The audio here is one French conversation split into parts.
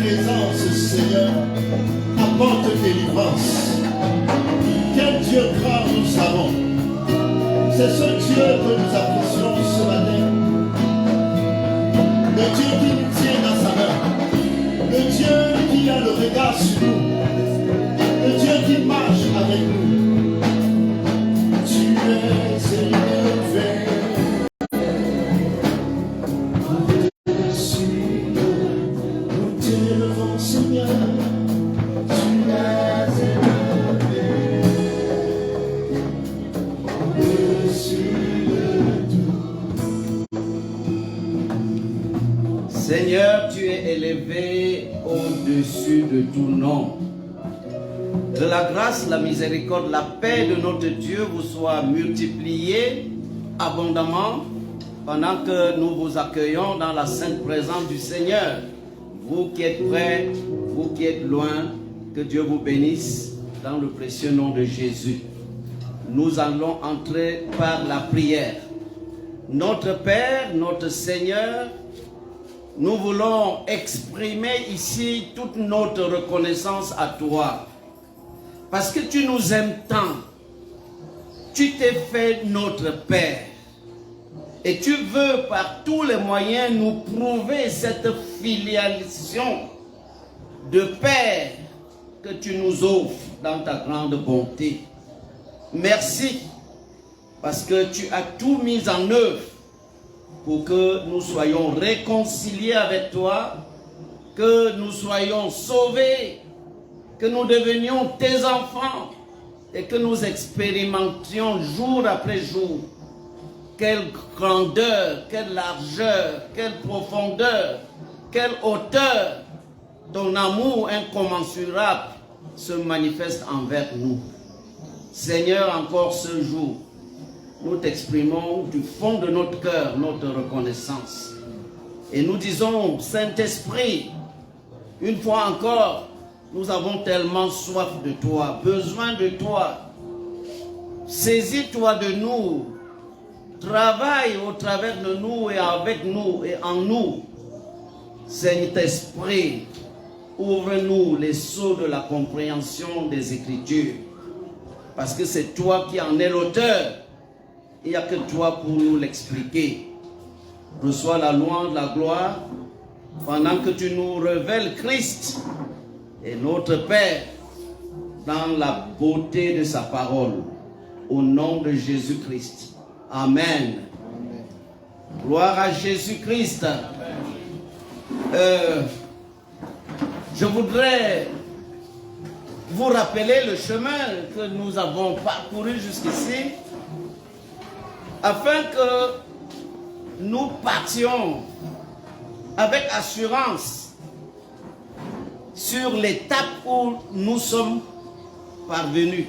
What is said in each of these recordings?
présence, Seigneur, apporte délivrance. Quel Dieu grand nous avons. C'est ce Dieu que nous apprécions ce matin. Le Dieu qui nous tient dans sa main. Le Dieu qui a le regard sur nous. Le Dieu qui marche avec nous. Tu es élevé. Seigneur, tu es élevé au-dessus de tout nom. Que la grâce, la miséricorde, la paix de notre Dieu vous soit multipliée abondamment pendant que nous vous accueillons dans la sainte présence du Seigneur. Vous qui êtes près, vous qui êtes loin, que Dieu vous bénisse dans le précieux nom de Jésus. Nous allons entrer par la prière. Notre Père, notre Seigneur, nous voulons exprimer ici toute notre reconnaissance à toi. Parce que tu nous aimes tant. Tu t'es fait notre Père. Et tu veux par tous les moyens nous prouver cette filiation de Père que tu nous offres dans ta grande bonté. Merci. Parce que tu as tout mis en œuvre pour que nous soyons réconciliés avec toi, que nous soyons sauvés, que nous devenions tes enfants et que nous expérimentions jour après jour quelle grandeur, quelle largeur, quelle profondeur, quelle hauteur ton amour incommensurable se manifeste envers nous. Seigneur, encore ce jour, nous t'exprimons du fond de notre cœur notre reconnaissance. Et nous disons, Saint-Esprit, une fois encore, nous avons tellement soif de toi, besoin de toi. Saisis-toi de nous, travaille au travers de nous et avec nous et en nous. Saint-Esprit, ouvre-nous les sceaux de la compréhension des Écritures, parce que c'est toi qui en es l'auteur. Il n'y a que toi pour nous l'expliquer. Reçois la louange, la gloire, pendant que tu nous révèles Christ et notre Père dans la beauté de sa parole. Au nom de Jésus-Christ. Amen. Gloire à Jésus-Christ. Je voudrais vous rappeler le chemin que nous avons parcouru jusqu'ici, afin que nous partions avec assurance sur l'étape où nous sommes parvenus.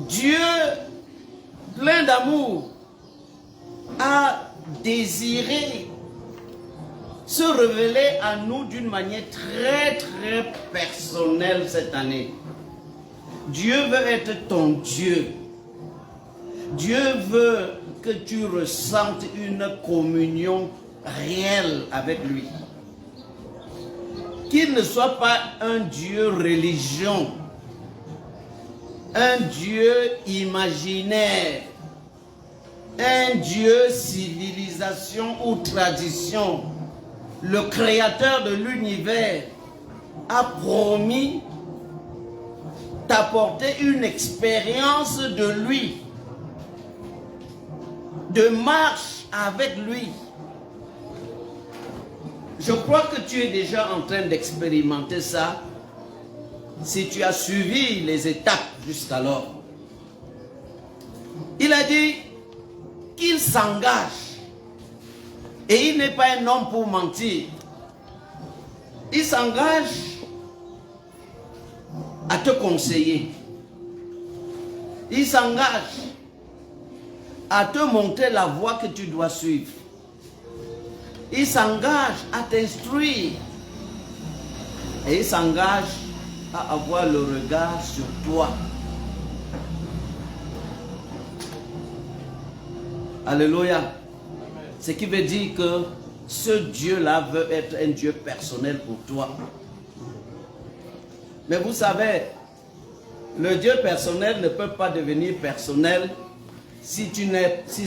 Dieu, plein d'amour, a désiré se révéler à nous d'une manière très très personnelle cette année. Dieu veut être ton Dieu. Dieu veut que tu ressentes une communion réelle avec lui. Qu'il ne soit pas un Dieu religion, un Dieu imaginaire, un Dieu civilisation ou tradition. Le Créateur de l'univers a promis t'apporter une expérience de lui, de marche avec lui. Je crois que tu es déjà en train d'expérimenter ça si tu as suivi les étapes jusqu'alors. Il a dit qu'il s'engage et il n'est pas un homme pour mentir. Il s'engage à te conseiller. Il s'engage à te montrer la voie que tu dois suivre. Il s'engage à t'instruire. Et il s'engage à avoir le regard sur toi. Alléluia. Ce qui veut dire que ce Dieu-là veut être un Dieu personnel pour toi. Mais vous savez, le Dieu personnel ne peut pas devenir personnel si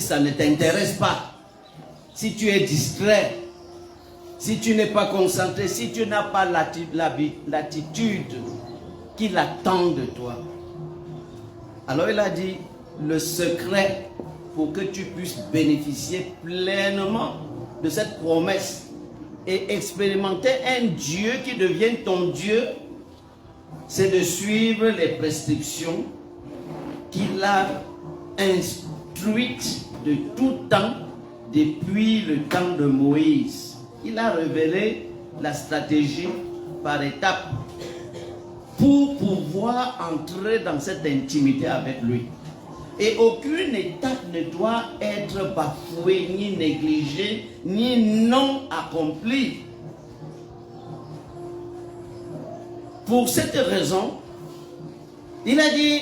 ça ne t'intéresse pas, si tu es distrait, si tu n'es pas concentré, si tu n'as pas l'attitude qu'il attend de toi. Alors il a dit, le secret pour que tu puisses bénéficier pleinement de cette promesse et expérimenter un Dieu qui devient ton Dieu, c'est de suivre les prescriptions qu'il a instruites de tout temps depuis le temps de Moïse. Il a révélé la stratégie par étapes pour pouvoir entrer dans cette intimité avec lui. Et aucune étape ne doit être bafouée, ni négligée, ni non accomplie. Pour cette raison, il a dit,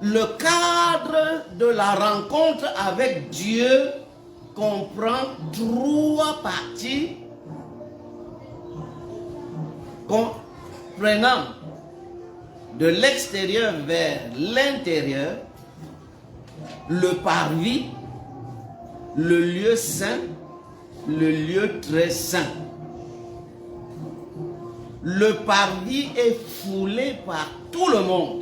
le cadre de la rencontre avec Dieu comprend 3 parties comprenant de l'extérieur vers l'intérieur, le parvis, le lieu saint, le lieu très saint. Le parvis est foulé par tout le monde.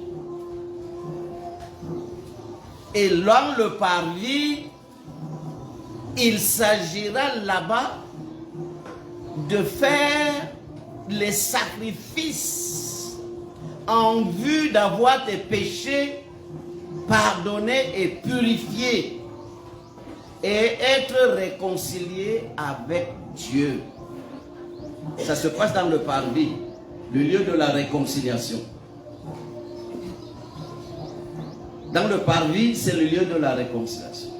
Et dans le parvis, il s'agira là-bas de faire les sacrifices en vue d'avoir tes péchés pardonnés et purifiés et être réconcilié avec Dieu. Ça se passe dans le parvis, le lieu de la réconciliation. Dans le parvis, c'est le lieu de la réconciliation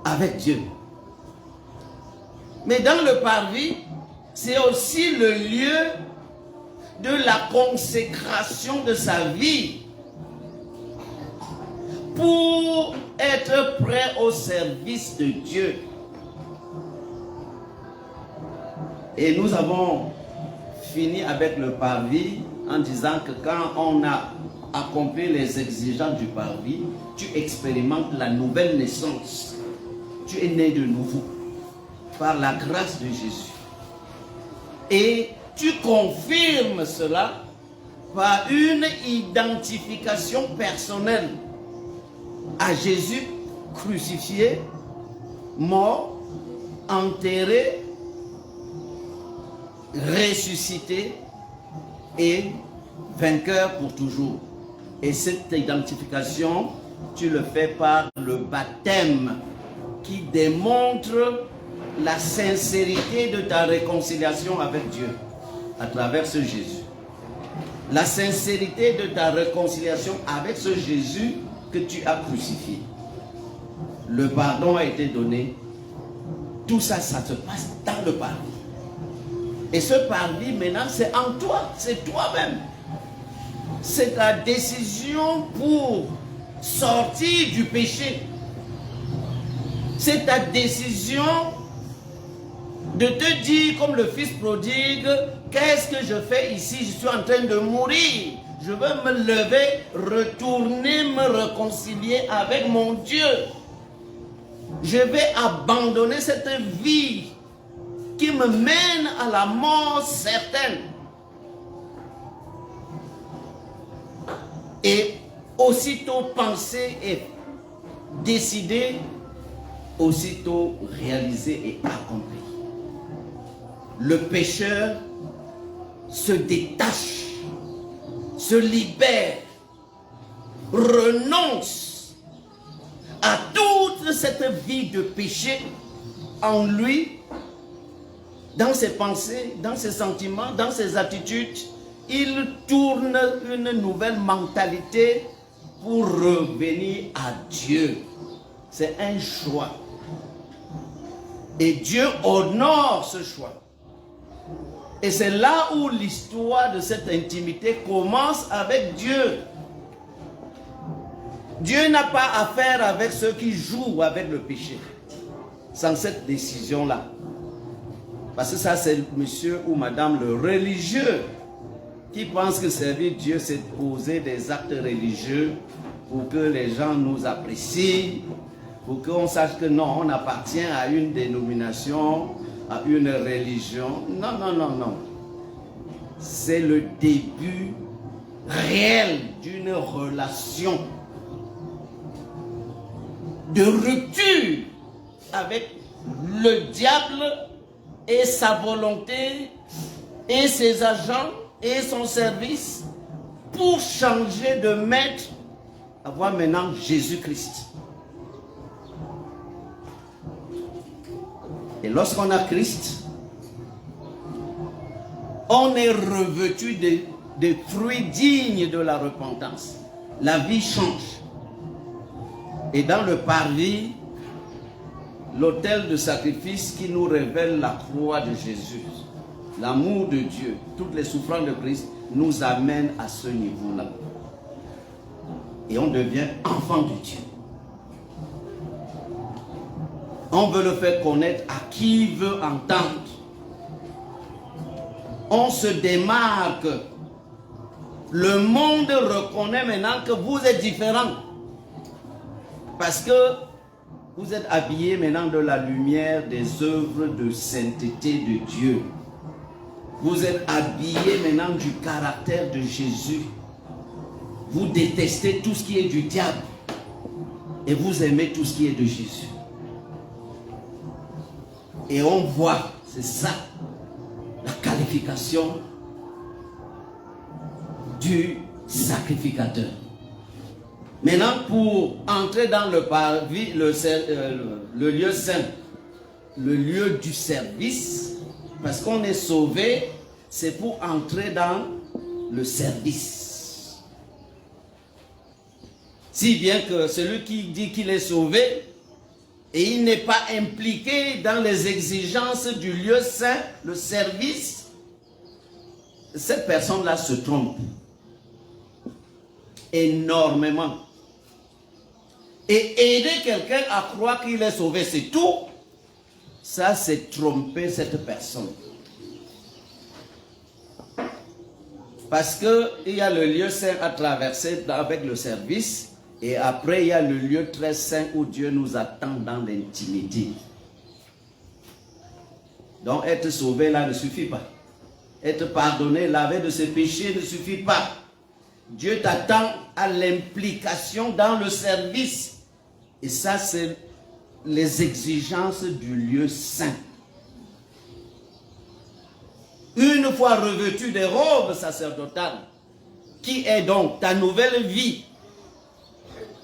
avec Dieu. Mais dans le parvis, c'est aussi le lieu de la consécration de sa vie pour être prêt au service de Dieu. Et nous avons fini avec le parvis en disant que quand on a accompli les exigences du parvis, tu expérimentes la nouvelle naissance. Tu es né de nouveau par la grâce de Jésus. Et tu confirmes cela par une identification personnelle à Jésus crucifié, mort, enterré, ressuscité et vainqueur pour toujours. Et cette identification, tu le fais par le baptême qui démontre la sincérité de ta réconciliation avec Dieu à travers ce Jésus. La sincérité de ta réconciliation avec ce Jésus que tu as crucifié. Le pardon a été donné. Tout ça, ça se passe dans le parvis. Et ce parvis, maintenant, c'est en toi, c'est toi-même. C'est ta décision pour sortir du péché. C'est ta décision de te dire, comme le fils prodigue, qu'est-ce que je fais ici? Je suis en train de mourir. Je veux me lever, retourner, me réconcilier avec mon Dieu. Je vais abandonner cette vie qui me mène à la mort certaine. Et aussitôt penser et décider, aussitôt réaliser et accomplir. Le pécheur se détache, se libère, renonce à toute cette vie de péché en lui, dans ses pensées, dans ses sentiments, dans ses attitudes. Il tourne une nouvelle mentalité pour revenir à Dieu. C'est un choix. Et Dieu honore ce choix. Et c'est là où l'histoire de cette intimité commence avec Dieu. Dieu n'a pas affaire avec ceux qui jouent avec le péché. sans cette décision-là. Parce que ça, c'est monsieur ou madame le religieux qui pense que servir Dieu, c'est poser des actes religieux pour que les gens nous apprécient, pour qu'on sache que non, on appartient à une dénomination, à une religion. Non, non, non, non. C'est le début réel d'une relation de rupture avec le diable et sa volonté et ses agents et son service pour changer de maître, avoir maintenant Jésus-Christ. Et lorsqu'on a Christ, on est revêtu de fruits dignes de la repentance. La vie change. Et dans le parvis, l'autel de sacrifice qui nous révèle la croix de Jésus, l'amour de Dieu, toutes les souffrances de Christ nous amènent à ce niveau-là. Et on devient enfant de Dieu. On veut le faire connaître à qui veut entendre. On se démarque. Le monde reconnaît maintenant que vous êtes différents. Parce que vous êtes habillés maintenant de la lumière des œuvres de sainteté de Dieu. Vous êtes habillés maintenant du caractère de Jésus. Vous détestez tout ce qui est du diable. Et vous aimez tout ce qui est de Jésus. Et on voit, c'est ça, la qualification du sacrificateur. Maintenant, pour entrer dans le parvis, le lieu saint, le lieu du service, parce qu'on est sauvé, c'est pour entrer dans le service. Si bien que celui qui dit qu'il est sauvé, et il n'est pas impliqué dans les exigences du lieu saint, le service, cette personne-là se trompe énormément. Et aider quelqu'un à croire qu'il est sauvé, c'est tout. Ça, c'est tromper cette personne. Parce qu'il y a le lieu saint à traverser avec le service. Et après, il y a le lieu très saint où Dieu nous attend dans l'intimité. Donc, être sauvé là ne suffit pas. Être pardonné, lavé de ses péchés ne suffit pas. Dieu t'attend à l'implication dans le service. Et ça, c'est les exigences du lieu saint. Une fois revêtu des robes sacerdotales, qui est donc ta nouvelle vie,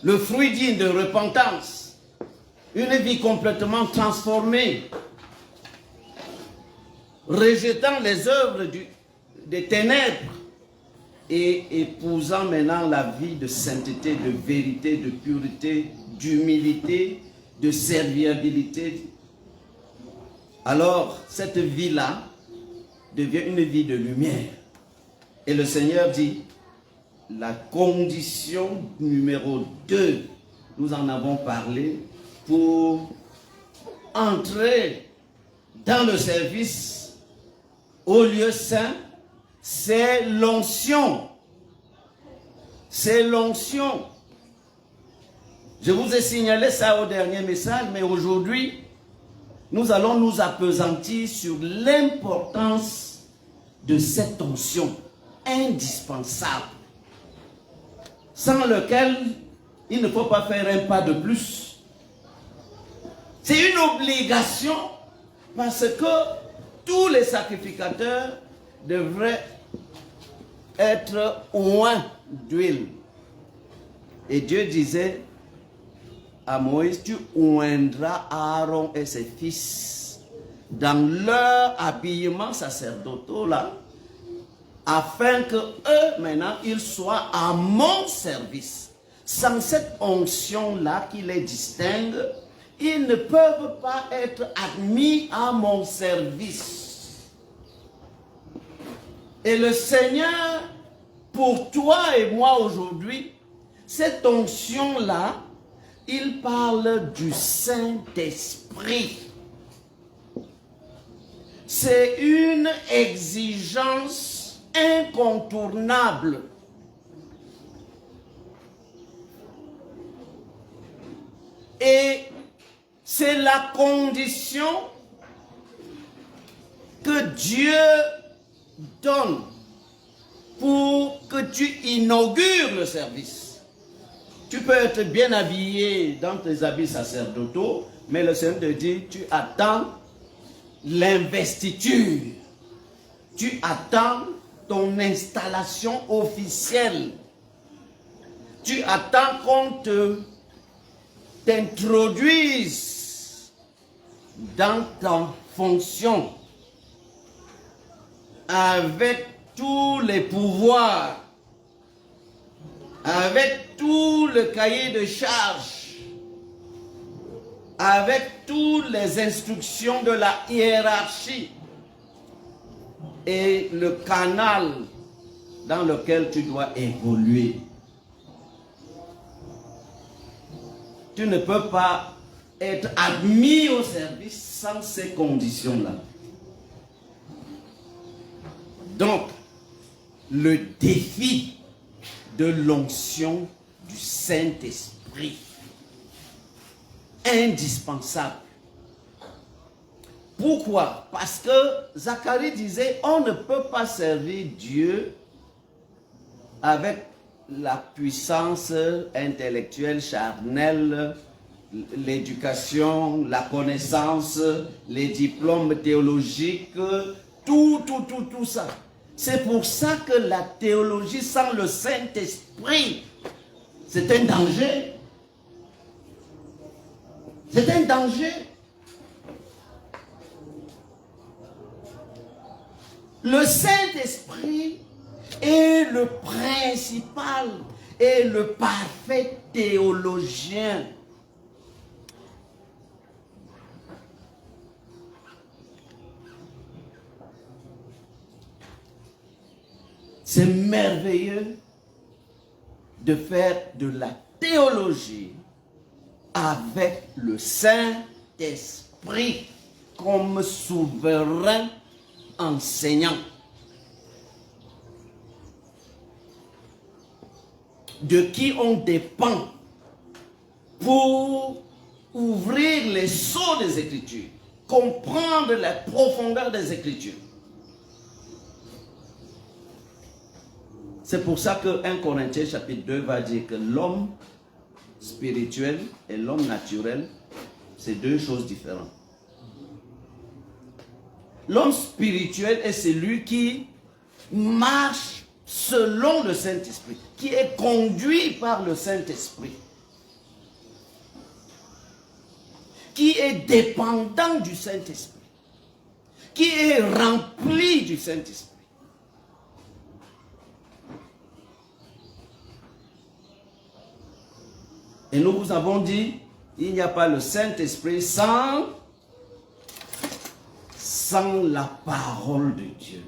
le fruit digne de repentance, une vie complètement transformée, rejetant les œuvres des ténèbres et épousant maintenant la vie de sainteté, de vérité, de pureté, d'humilité, de serviabilité. Alors, cette vie-là devient une vie de lumière. Et le Seigneur dit, la condition numéro 2, nous en avons parlé, pour entrer dans le service au lieu saint, c'est l'onction. C'est l'onction. Je vous ai signalé ça au dernier message, mais aujourd'hui, nous allons nous appesantir sur l'importance de cette onction indispensable, sans lequel il ne faut pas faire un pas de plus. C'est une obligation parce que tous les sacrificateurs devraient être oints d'huile. Et Dieu disait à Moïse, tu oindras Aaron et ses fils dans leur habillement sacerdotaux là, afin que eux, maintenant, ils soient à mon service. Sans cette onction-là qui les distingue, ils ne peuvent pas être admis à mon service. Et le Seigneur, pour toi et moi aujourd'hui, cette onction-là, il parle du Saint-Esprit. C'est une exigence incontournable. Et c'est la condition que Dieu donne pour que tu inaugures le service. Tu peux être bien habillé dans tes habits sacerdotaux, mais le Seigneur te dit, tu attends l'investiture. Tu attends ton installation officielle. Tu attends qu'on t'introduise dans ta fonction avec tous les pouvoirs, avec tout le cahier de charges, avec toutes les instructions de la hiérarchie et le canal dans lequel tu dois évoluer. Tu ne peux pas être admis au service sans ces conditions-là. Donc, le défi de l'onction du Saint-Esprit, indispensable. Pourquoi? Parce que Zacharie disait, on ne peut pas servir Dieu avec la puissance intellectuelle, charnelle, l'éducation, la connaissance, les diplômes théologiques, tout ça. C'est pour ça que la théologie sans le Saint-Esprit, c'est un danger. C'est un danger. Le Saint-Esprit est le principal et le parfait théologien. C'est merveilleux de faire de la théologie avec le Saint-Esprit comme souverain enseignant. De qui on dépend pour ouvrir les sceaux des Écritures, comprendre la profondeur des Écritures. C'est pour ça que 1 Corinthiens chapitre 2 va dire que l'homme spirituel et l'homme naturel, c'est deux choses différentes. L'homme spirituel est celui qui marche selon le Saint-Esprit, qui est conduit par le Saint-Esprit, qui est dépendant du Saint-Esprit, qui est rempli du Saint-Esprit. Et nous vous avons dit, il n'y a pas le Saint-Esprit sans la parole de Dieu.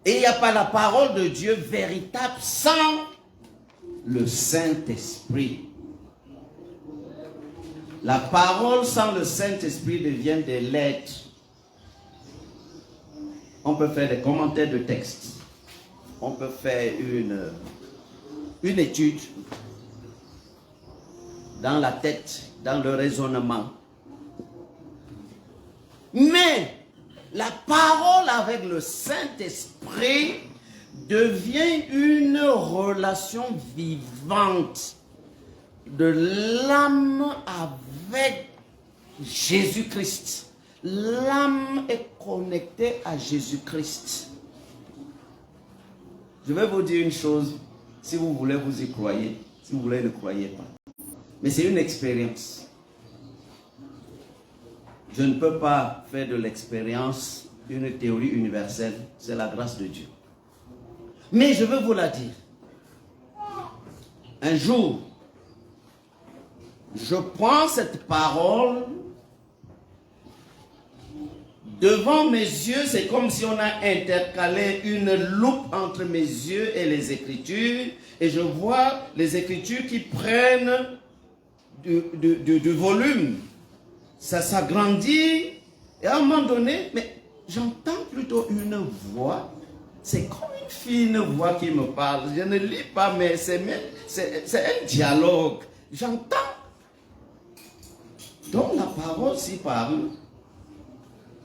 Et il n'y a pas la parole de Dieu véritable sans le Saint-Esprit. La parole sans le Saint-Esprit devient des lettres. On peut faire des commentaires de texte. On peut faire une étude dans la tête, dans le raisonnement. Mais la parole avec le Saint-Esprit devient une relation vivante de l'âme avec Jésus-Christ. L'âme est connectée à Jésus-Christ. Je vais vous dire une chose, si vous voulez vous y croyez, si vous voulez ne croyez pas. Mais c'est une expérience. Je ne peux pas faire de l'expérience une théorie universelle, c'est la grâce de Dieu. Mais je veux vous la dire. Un jour, je prends cette parole Devant mes yeux, c'est comme si on a intercalé une loupe entre mes yeux et les Écritures. Et je vois les Écritures qui prennent du volume. Ça s'agrandit. Et à un moment donné, mais j'entends plutôt une voix. C'est comme une fine voix qui me parle. Je ne lis pas, mais c'est un dialogue. J'entends. Donc la parole s'y parle.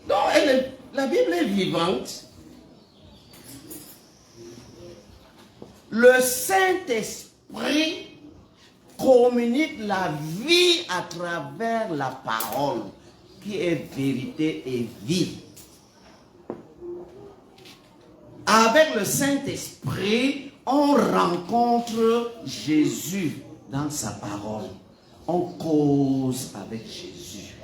Donc la Bible est vivante. Le Saint-Esprit communique la vie à travers la parole, qui est vérité et vie. Avec le Saint-Esprit, on rencontre Jésus dans sa parole. On cause avec Jésus.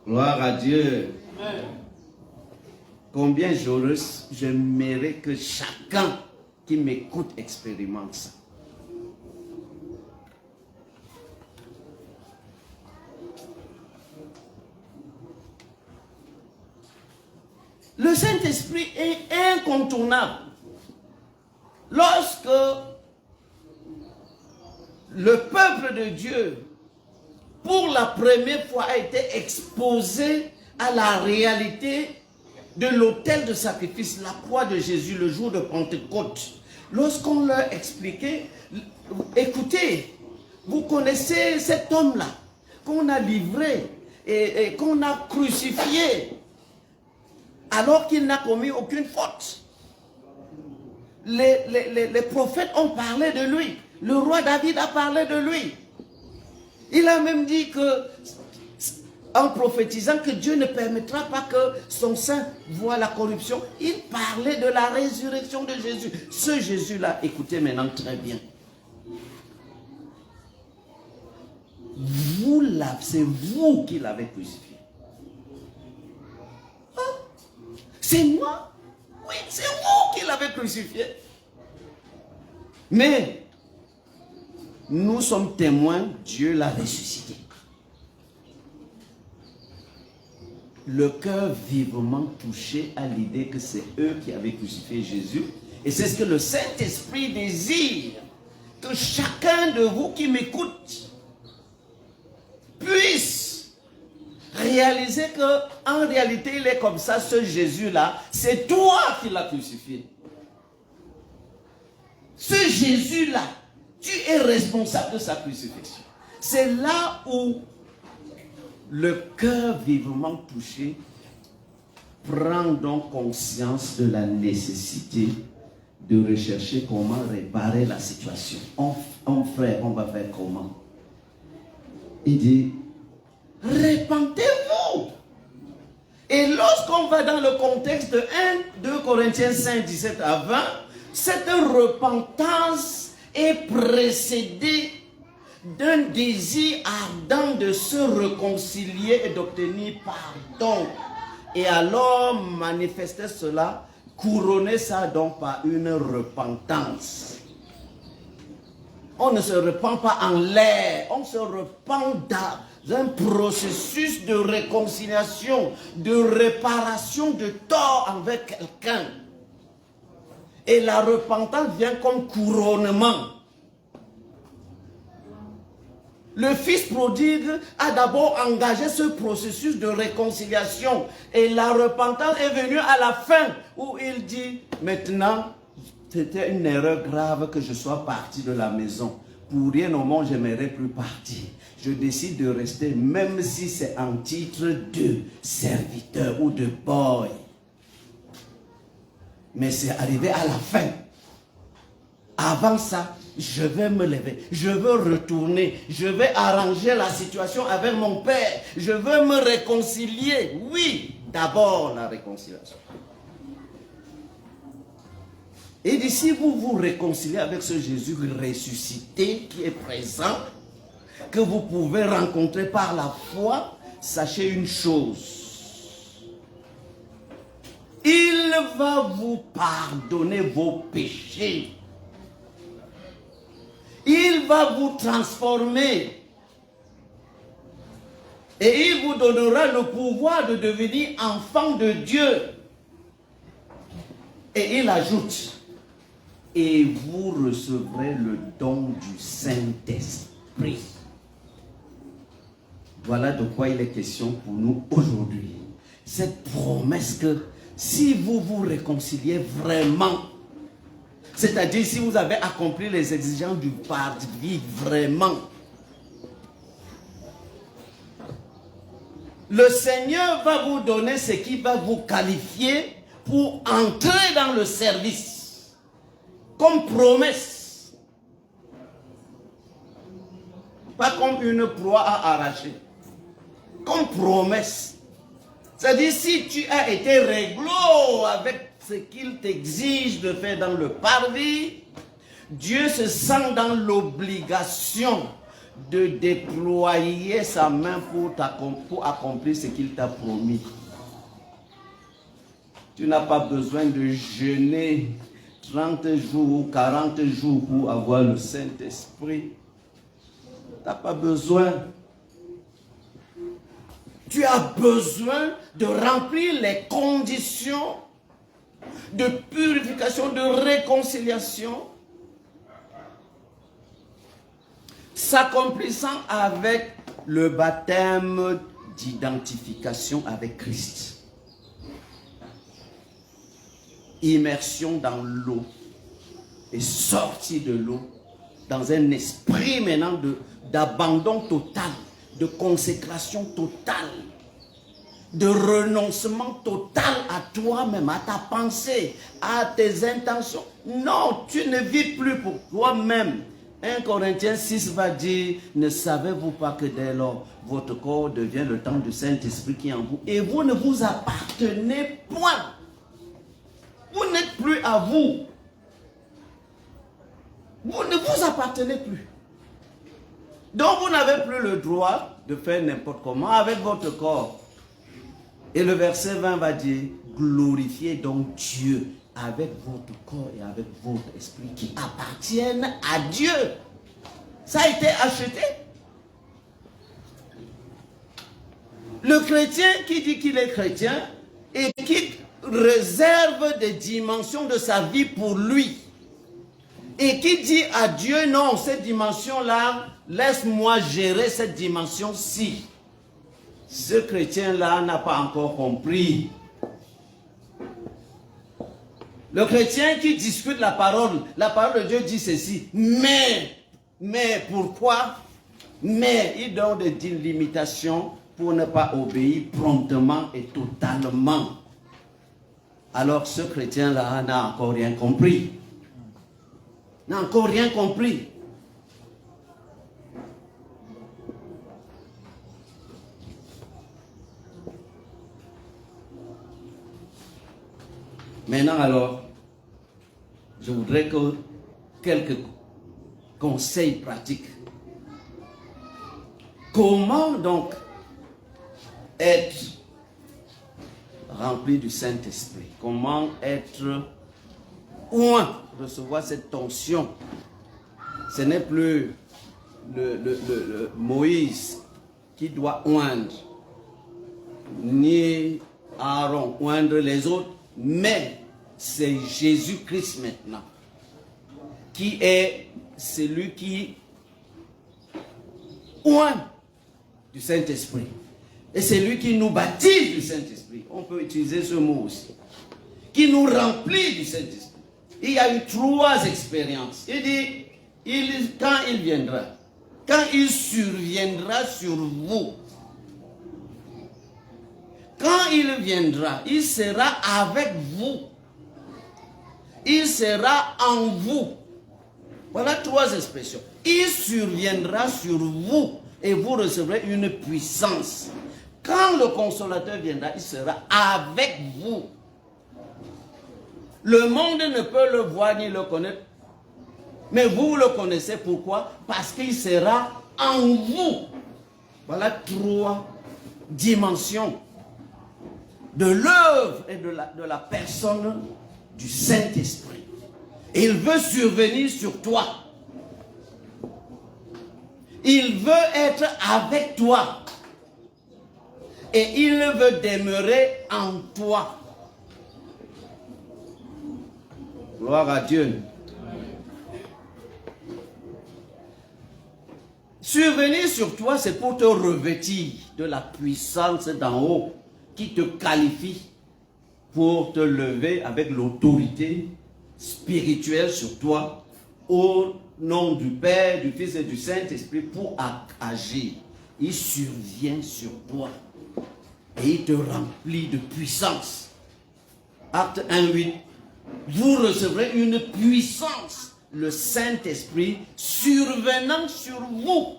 Gloire à Dieu. Amen. Combien j'aimerais que chacun qui m'écoute expérimente ça. Le Saint-Esprit est incontournable. Lorsque le peuple de Dieu, pour la première fois, a été exposé à la réalité de l'autel de sacrifice, la croix de Jésus, le jour de Pentecôte, lorsqu'on leur expliquait, écoutez, vous connaissez cet homme-là, qu'on a livré et qu'on a crucifié, alors qu'il n'a commis aucune faute. Les prophètes ont parlé de lui. Le roi David a parlé de lui. Il a même dit que, en prophétisant que Dieu ne permettra pas que son sein voie la corruption, il parlait de la résurrection de Jésus. Ce Jésus-là, écoutez maintenant très bien. C'est vous qui l'avez crucifié. C'est moi? Oui, c'est vous qui l'avez crucifié. Mais nous sommes témoins, Dieu l'a ressuscité. Le cœur vivement touché à l'idée que c'est eux qui avaient crucifié Jésus. Et c'est ce que le Saint-Esprit désire. Que chacun de vous qui m'écoute puisse réaliser que en réalité il est comme ça, ce Jésus-là, c'est toi qui l'as crucifié. Ce Jésus-là, tu es responsable de sa crucifixion. C'est là où le cœur vivement touché prend donc conscience de la nécessité de rechercher comment réparer la situation. Frère, on va faire comment? Il dit, répentez-vous. Et lorsqu'on va dans le contexte de 2 Corinthiens 5, 17 à 20, cette repentance est précédée d'un désir ardent de se réconcilier et d'obtenir pardon. Et alors manifester cela, couronner ça donc par une repentance. On ne se repent pas en l'air, on se repent dans un processus de réconciliation, de réparation de tort envers quelqu'un. Et la repentance vient comme couronnement. Le fils prodigue a d'abord engagé ce processus de réconciliation. Et la repentance est venue à la fin où il dit, maintenant, c'était une erreur grave que je sois parti de la maison. Pour rien au monde, je n'aimerais plus partir. Je décide de rester, même si c'est en titre de serviteur ou de boy. Mais c'est arrivé à la fin. Avant ça, je vais me lever, je veux retourner, je vais arranger la situation avec mon père, je veux me réconcilier. Oui, d'abord la réconciliation. Et d'ici vous vous réconciliez avec ce Jésus ressuscité qui est présent, que vous pouvez rencontrer par la foi, sachez une chose. Il va vous pardonner vos péchés. Il va vous transformer. Et il vous donnera le pouvoir de devenir enfant de Dieu. Et il ajoute, et vous recevrez le don du Saint-Esprit. Voilà de quoi il est question pour nous aujourd'hui. Cette promesse que si vous vous réconciliez vraiment, c'est-à-dire si vous avez accompli les exigences du pardon vraiment, le Seigneur va vous donner ce qui va vous qualifier pour entrer dans le service, comme promesse. Pas comme une proie à arracher, comme promesse. C'est-à-dire si tu as été réglo avec ce qu'il t'exige de faire dans le parvis, Dieu se sent dans l'obligation de déployer sa main pour accomplir ce qu'il t'a promis. Tu n'as pas besoin de jeûner 30 jours ou 40 jours pour avoir le Saint-Esprit. Tu n'as pas besoin. Tu as besoin de remplir les conditions de purification, de réconciliation, s'accomplissant avec le baptême d'identification avec Christ. Immersion dans l'eau et sortie de l'eau dans un esprit maintenant d'abandon total, de consécration totale, de renoncement total à toi-même, à ta pensée, à tes intentions. Non, tu ne vis plus pour toi-même. 1 Corinthiens 6 va dire, ne savez-vous pas que dès lors, votre corps devient le temple du Saint-Esprit qui est en vous et vous ne vous appartenez point. Vous n'êtes plus à vous. Vous ne vous appartenez plus. Donc vous n'avez plus le droit de faire n'importe comment avec votre corps. Et le verset 20 va dire, glorifiez donc Dieu avec votre corps et avec votre esprit qui appartiennent à Dieu. Ça a été acheté. Le chrétien qui dit qu'il est chrétien et qui réserve des dimensions de sa vie pour lui et qui dit à Dieu, non, cette dimension-là, laisse-moi gérer cette dimension-ci. Ce chrétien-là n'a pas encore compris. Le chrétien qui discute la parole de Dieu dit ceci, mais pourquoi? Mais il donne des limitations pour ne pas obéir promptement et totalement. Alors ce chrétien-là n'a encore rien compris. N'a encore rien compris. Maintenant alors, je voudrais que quelques conseils pratiques. Comment donc être rempli du Saint-Esprit? Comment être oint, recevoir cette tension? Ce n'est plus le Moïse qui doit oindre, ni Aaron oindre les autres, mais c'est Jésus-Christ maintenant qui est celui qui oint du Saint-Esprit. Et c'est lui qui nous baptise du Saint-Esprit. On peut utiliser ce mot aussi. Qui nous remplit du Saint-Esprit. Il y a eu 3 expériences. Il dit, quand il viendra, quand il surviendra sur vous, quand il viendra, il sera avec vous. Il sera en vous. Voilà 3 expressions. Il surviendra sur vous et vous recevrez une puissance. Quand le consolateur viendra, il sera avec vous. Le monde ne peut le voir ni le connaître. Mais vous le connaissez. Pourquoi? Parce qu'il sera en vous. Voilà 3 dimensions de l'œuvre et de la personne du Saint-Esprit. Il veut survenir sur toi. Il veut être avec toi. et il veut demeurer en toi. Gloire à Dieu. Survenir sur toi, c'est pour te revêtir de la puissance d'en haut qui te qualifie pour te lever avec l'autorité spirituelle sur toi au nom du Père, du Fils et du Saint-Esprit pour agir. Il survient sur toi et il te remplit de puissance. Acte 1:8. Vous recevrez une puissance, le Saint-Esprit survenant sur vous.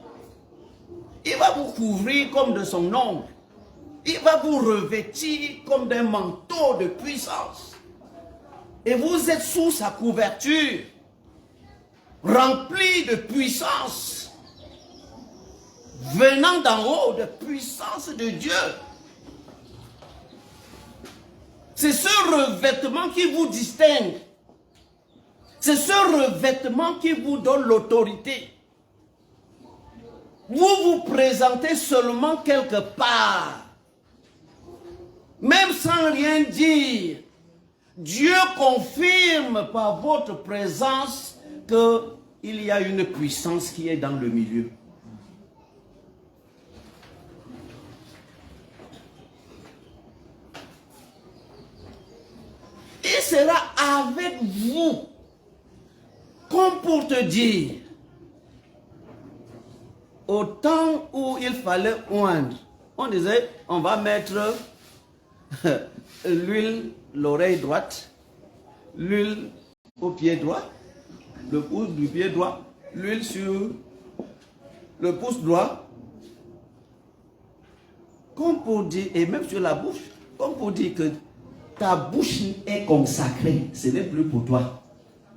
Il va vous couvrir comme de son ombre. Il va vous revêtir comme d'un manteau de puissance. Et vous êtes sous sa couverture, rempli de puissance, venant d'en haut, de puissance de Dieu. C'est ce revêtement qui vous distingue. C'est ce revêtement qui vous donne l'autorité. Vous vous présentez seulement quelque part, même sans rien dire. Dieu confirme par votre présence qu'il y a une puissance qui est dans le milieu. Il sera avec vous, comme pour te dire, au temps où il fallait oindre, on disait, on va mettre l'huile, l'oreille droite, l'huile au pied droit, le pouce du pied droit, l'huile sur le pouce droit, comme pour dire, et même sur la bouche, comme pour dire que ta bouche est consacrée, ce n'est plus pour toi.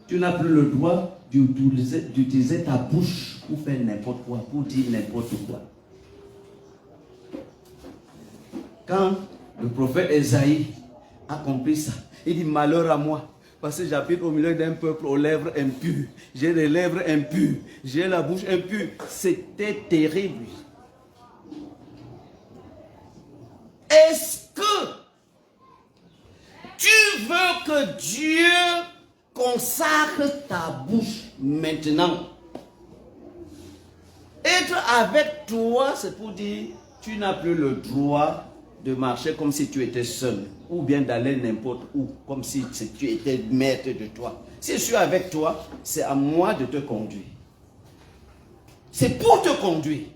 Tu n'as plus le droit d'utiliser ta bouche pour faire n'importe quoi, pour dire n'importe quoi. Quand le prophète Esaïe a compris ça, il dit malheur à moi, parce que j'habite au milieu d'un peuple aux lèvres impures. J'ai les lèvres impures, j'ai la bouche impure. C'était terrible. Est-ce que tu veux que Dieu consacre ta bouche maintenant? Être avec toi, c'est pour dire tu n'as plus le droit de marcher comme si tu étais seul, ou bien d'aller n'importe où, comme si tu étais maître de toi. Si je suis avec toi, c'est à moi de te conduire. C'est pour te conduire.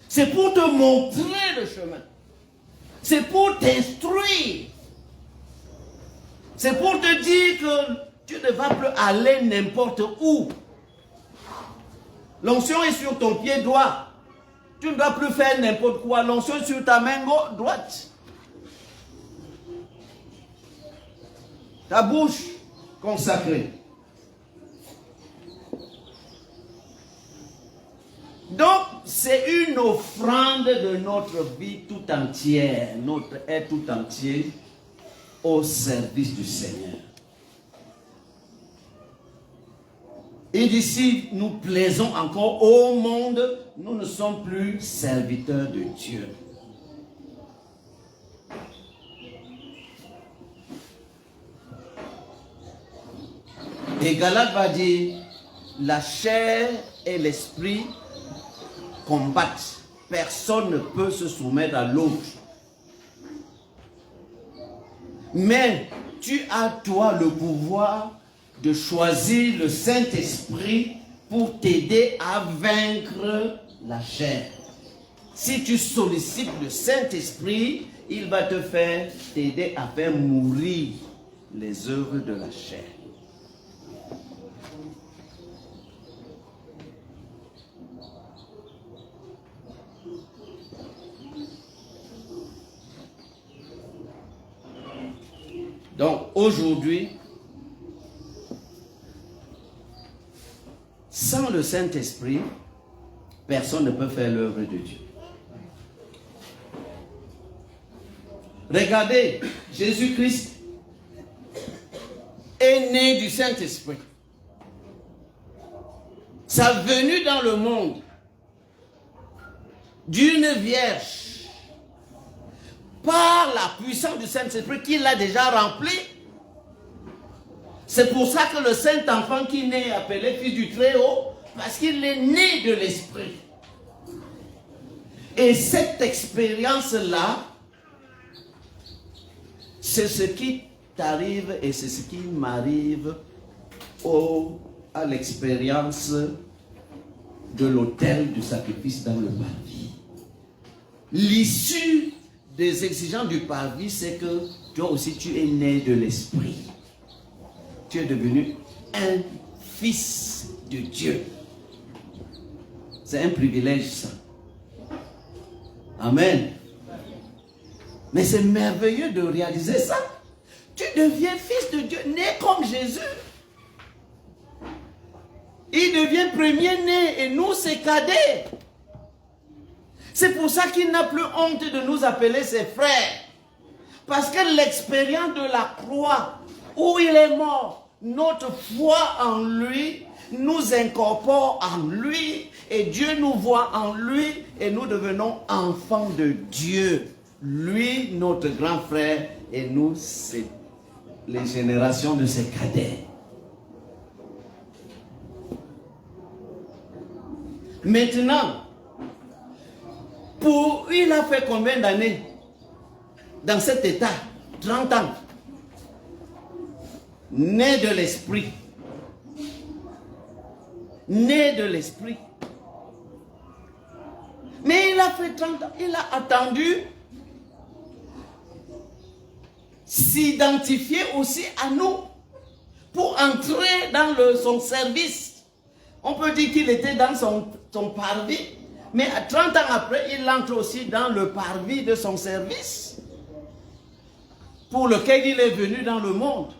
C'est pour te montrer le chemin. C'est pour t'instruire. C'est pour te dire que tu ne vas plus aller n'importe où. L'onction est sur ton pied droit. Tu ne dois plus faire n'importe quoi. L'onction est sur ta main droite. Ta bouche consacrée. Donc, c'est une offrande de notre vie tout entière, notre être tout entier au service du Seigneur. Et d'ici, nous plaisons encore au monde, nous ne sommes plus serviteurs de Dieu. Et Galate va dire, la chair et l'esprit combattent. Personne ne peut se soumettre à l'autre. Mais tu as toi le pouvoir de choisir le Saint-Esprit pour t'aider à vaincre la chair. Si tu sollicites le Saint-Esprit, il va te faire t'aider à faire mourir les œuvres de la chair. Donc aujourd'hui, sans le Saint-Esprit, personne ne peut faire l'œuvre de Dieu. Regardez, Jésus-Christ est né du Saint-Esprit. Sa venue dans le monde d'une vierge par la puissance du Saint-Esprit qui l'a déjà rempli. C'est pour ça que le Saint-Enfant qui naît est appelé Fils du Très-Haut, parce qu'il est né de l'Esprit. Et cette expérience-là, c'est ce qui t'arrive et c'est ce qui m'arrive à l'expérience de l'autel du sacrifice dans le parvis. L'issue des exigences du parvis, c'est que toi aussi tu es né de l'Esprit. Tu es devenu un fils de Dieu. C'est un privilège ça. Amen. Mais c'est merveilleux de réaliser ça. Tu deviens fils de Dieu, né comme Jésus. Il devient premier-né et nous, c'est cadet. C'est pour ça qu'il n'a plus honte de nous appeler ses frères. Parce que l'expérience de la croix, où il est mort, notre foi en lui nous incorpore en lui et Dieu nous voit en lui et nous devenons enfants de Dieu. Lui, notre grand frère, et nous, c'est les générations de ses cadets. Maintenant, il a fait combien d'années dans cet état? 30 ans. Né de l'Esprit. Né de l'Esprit. Mais il a fait 30 ans. Il a attendu s'identifier aussi à nous pour entrer dans son service. On peut dire qu'il était dans son parvis, mais 30 ans après, il entre aussi dans le parvis de son service pour lequel il est venu dans le monde.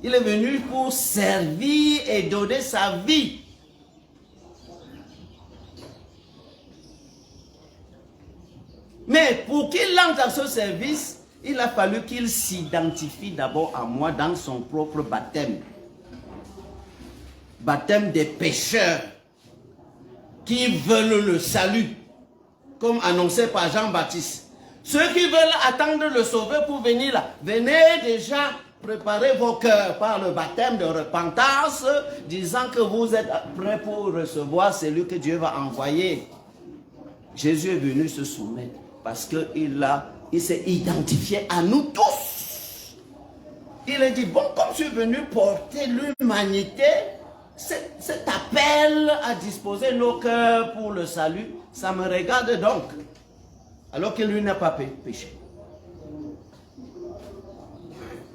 Il est venu pour servir et donner sa vie. Mais pour qu'il entre à ce service, il a fallu qu'il s'identifie d'abord à moi dans son propre baptême. Baptême des pécheurs qui veulent le salut, comme annoncé par Jean-Baptiste. Ceux qui veulent attendre le Sauveur pour venir là, venez déjà préparer vos cœurs par le baptême de repentance, disant que vous êtes prêts pour recevoir celui que Dieu va envoyer. Jésus est venu se soumettre parce qu'il s'est identifié à nous tous. Il a dit, bon, comme je suis venu porter l'humanité, cet appel à disposer nos cœurs pour le salut, ça me regarde donc, alors que lui n'a pas péché.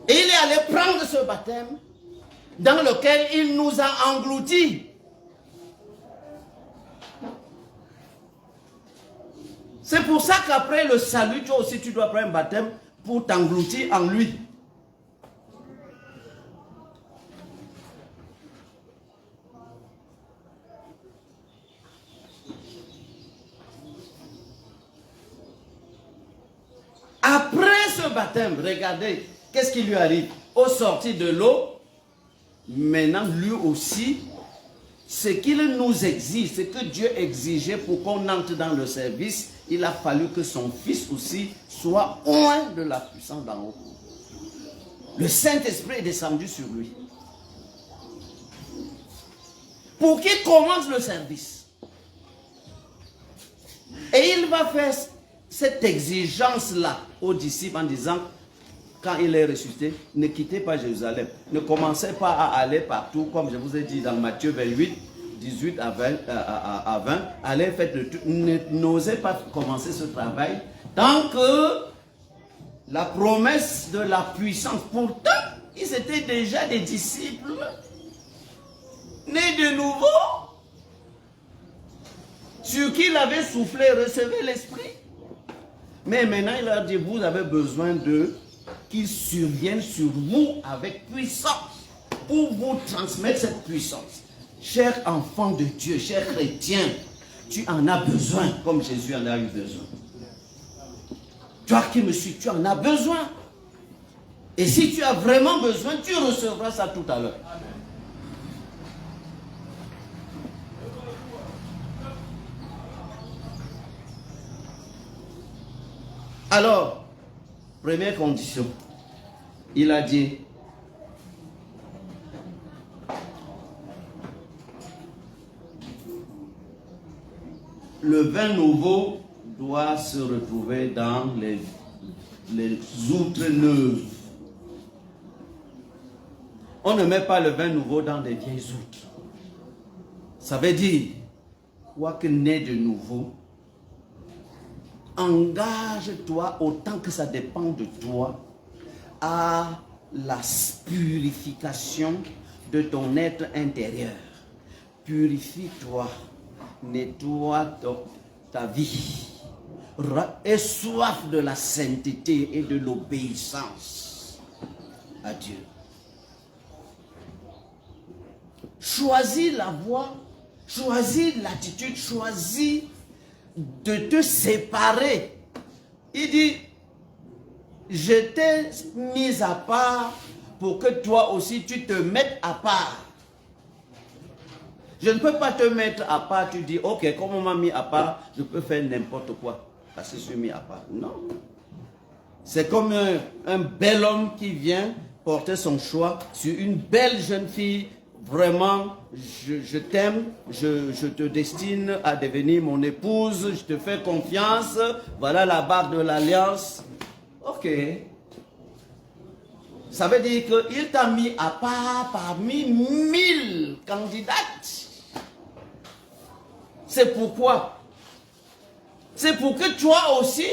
Et il est allé prendre ce baptême dans lequel il nous a engloutis. C'est pour ça qu'après le salut, toi aussi tu dois prendre un baptême pour t'engloutir en lui. Après ce baptême, regardez, qu'est-ce qui lui arrive? Au sortir de l'eau, maintenant lui aussi, ce qu'il nous exige, ce que Dieu exigeait pour qu'on entre dans le service, il a fallu que son fils aussi soit loin de la puissance d'en haut. Le Saint-Esprit est descendu sur lui. Pour qu'il commence le service. Et il va faire cette exigence-là aux disciples en disant, quand il est ressuscité, ne quittez pas Jérusalem. Ne commencez pas à aller partout, comme je vous ai dit dans Matthieu 28, 18 à 20. Allez, faites le tout. N'osez pas commencer ce travail tant que la promesse de la puissance. Pourtant, ils étaient déjà des disciples nés de nouveau, sur qui il avait soufflé, recevez l'Esprit. Mais maintenant, il leur dit, vous avez besoin de qu'il survienne sur vous avec puissance pour vous transmettre cette puissance. Cher enfant de Dieu, cher chrétien, tu en as besoin comme Jésus en a eu besoin. Toi qui me suis, tu en as besoin. Et si tu as vraiment besoin, tu recevras ça tout à l'heure. Alors, première condition, il a dit, le vin nouveau doit se retrouver dans les outres neuves. On ne met pas le vin nouveau dans des vieilles outres. Ça veut dire, quoi que né de nouveau, engage-toi autant que ça dépend de toi à la purification de ton être intérieur. Purifie-toi, nettoie ta vie. Aie soif de la sainteté et de l'obéissance à Dieu. Choisis la voie, choisis l'attitude, choisis de te séparer. Il dit, je t'ai mis à part pour que toi aussi tu te mettes à part. Je ne peux pas te mettre à part, tu dis, ok, comme on m'a mis à part, je peux faire n'importe quoi, parce que je suis mis à part. Non. C'est comme un bel homme qui vient porter son choix sur une belle jeune fille. Vraiment, je t'aime, je te destine à devenir mon épouse, je te fais confiance, voilà la barre de l'alliance. Ok. Ça veut dire qu'il t'a mis à part parmi 1000 candidates. C'est pourquoi? C'est pour que toi aussi,